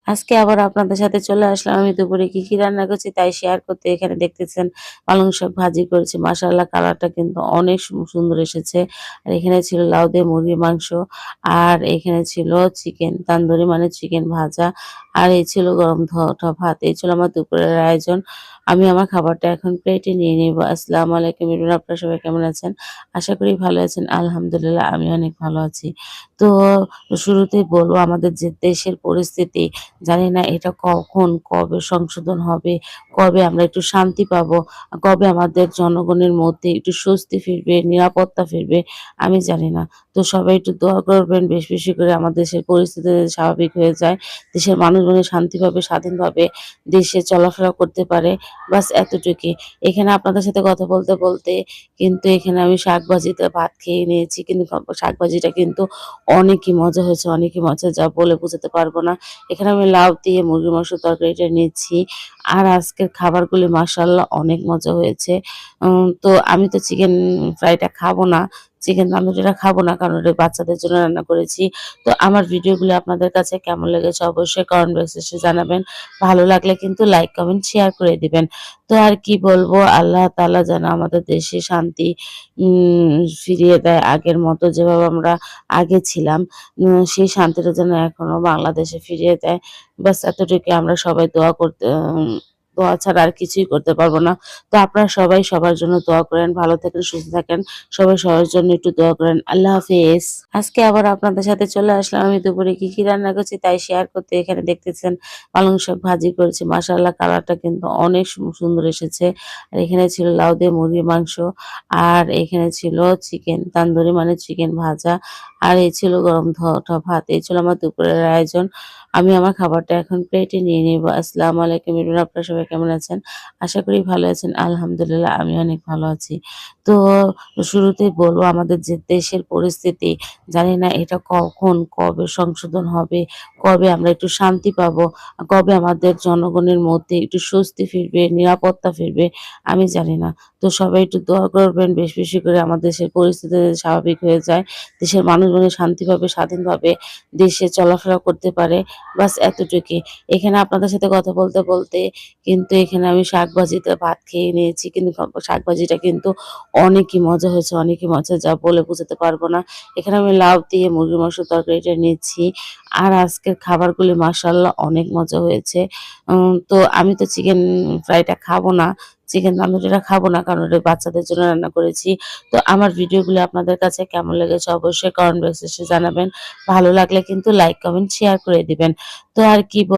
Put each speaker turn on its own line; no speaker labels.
আজকে আবার আপনাদের সাথে চলে আসলাম আমি দুপুরে কি রান্না করছি তাই শেয়ার করতে। এখানে দেখতেছেন পালং শাক ভাজি করেছি। মাশাআল্লাহ কালারটা কিন্তু অনেক সুন্দর এসেছে। আর এখানে ছিল লাউ দিয়ে মুরগির মাংস। আর এখানে ছিল চিকেন তান্দুরি মানে চিকেন ভাজা। আর এই ছিল গরম ধোয়া ভাত। এই ছিল আমার দুপুরের আয়োজন। আমি আমার খাবারটা এখন প্লেটে নিয়ে নিব। আসসালামু আলাইকুম এভরিওয়ান, আপনারা সবাই কেমন আছেন? আশা করি ভালো আছেন। আলহামদুলিল্লাহ আমি অনেক ভালো আছি। তো শুরুতেই বলব আমাদের যে দেশের পরিস্থিতি, জানি না এটা কখন কবে সংশোধন হবে, কবে আমরা একটু শান্তি পাবো, কবে আমাদের জনগণের মধ্যে একটু স্বস্তি ফিরবে, নিরাপত্তা ফিরবে, আমি জানি না। তো সবাই একটু দোয়া করবেন বেশি, বেশি করে আমার দেশের পরিস্থিতি যাতে স্বাভাবিক হয়ে যায়। দেশের মানুষ যেন শান্তিভাবে স্বাধীনভাবে দেশে চলাফেরা করতে পারে। বাস এতটুকুই। এখানে আপনাদের সাথে কথা বলতে, বলতে কিন্তু এখানে আমি শাকভাজিতে ভাত খেয়ে নিয়েছি। কিন্তু শাকভাজিটা কিন্তু অনেকই মজা হয়েছে, অনেকই মজা যা বলে বোঝাতে পারব না। এখানে আমি লাউ দিয়ে মুরগির মাংসের তরকারিটা নিচ্ছি। আর আজকের খাবারগুলি মাশাআল্লাহ অনেক মজা হয়েছে। তো আমি তো চিকেন ফ্রাইটা খাবো না। চিকেন তন্দুরিটা খাবো না কারণ ওটা বাচ্চাদের জন্য রান্না করেছি। তো আমার ভিডিওগুলো আপনাদের কাছে কেমন লেগেছে অবশ্যই কমেন্ট বক্সে এসে জানাবেন। ভালো লাগলে কিন্তু লাইক, কমেন্ট, শেয়ার করে দিবেন। তো আর কি বলবো আল্লাহ তাআলা যেন আমাদের দেশে শান্তি ফিরিয়ে দেয় আগের মতো যেভাবে আমরা আগে ছিলাম। সেই শান্তিটা যেন এখনো বাংলাদেশে ফিরিয়ে দেয়। ব্যাস এতটুকুই আমরা সবাই দোয়া করতে দোয়া ছাড়া আর কিছুই করতে পারবো না। তো আপনারা সবাই সবার জন্য দোয়া করেন। ভালো থাকেন, সুস্থ থাকেন। সবাই সবার জন্য একটু দোয়া করেন। আল্লাহ হাফেজ। আজকে আবার আপনাদের সাথে চলে আসলাম আমি দুপুরে কি রান্না করছি তাই শেয়ার করতে। এখানে দেখতেছেন পালং শাক ভাজি করেছি। মাশাআল্লাহ কালারটা কিন্তু অনেক সুন্দর এসেছে। আর এখানে ছিল লাউ দিয়ে মুরগির মাংস। আর এখানে ছিল চিকেন তান্দুরি মানে চিকেন ভাজা। আর এই ছিল গরম ধোয়া ভাত। এই ছিল আমার দুপুরের আয়োজন। আমি আমার খাবারটা এখন প্লেটে নিয়ে নিব। আসসালামু আলাইকুম এভরিওয়ান, আপনারা সবাই কেমন আছেন? আশা করি ভালো আছেন। আলহামদুলিল্লাহ আমি অনেক ভালো আছি। তো শুরুতেই বলব আমাদের যে দেশের পরিস্থিতি, জানি না এটা কখন কবে সংশোধন হবে, কবে আমরা একটু শান্তি পাবো, কবে আমাদের জনগণের মধ্যে একটু স্বস্তি ফিরবে, নিরাপত্তা ফিরবে, আমি জানি না। তো সবাই একটু দোয়া করবেন বেশি, বেশি করে আমার দেশের পরিস্থিতি যাতে স্বাভাবিক হয়ে যায়। দেশের মানুষ যেন শান্তিভাবে স্বাধীনভাবে দেশে চলাফেরা করতে পারে। বাস এতটুকুই। এখানে আপনাদের সাথে কথা বলতে, বলতে কিন্তু এখানে আমি শাকভাজিতে ভাত খেয়ে নিয়েছি। কিন্তু শাকভাজিটা কিন্তু অনেকই মজা হয়েছে, অনেকই মজা যা বলে বোঝাতে পারবো না। এখানে আমি লাউ দিয়ে মুরগির মাংসের তরকারিটা নিচ্ছি। আর আজকের খাবারগুলি মাশাআল্লাহ অনেক মজা হয়েছে। তো আমি তো চিকেন ফ্রাইটা খাবো না। চিকেন তন্দুরিটা খাবো না কারণ ওটা বাচ্চাদের জন্য রান্না করেছি। তো আমার ভিডিওগুলো আপনাদের কাছে কেমন লেগেছে অবশ্যই কমেন্ট বক্সে এসে জানাবেন। ভালো লাগলে কিন্তু লাইক, কমেন্ট, শেয়ার করে দিবেন। তো আর কি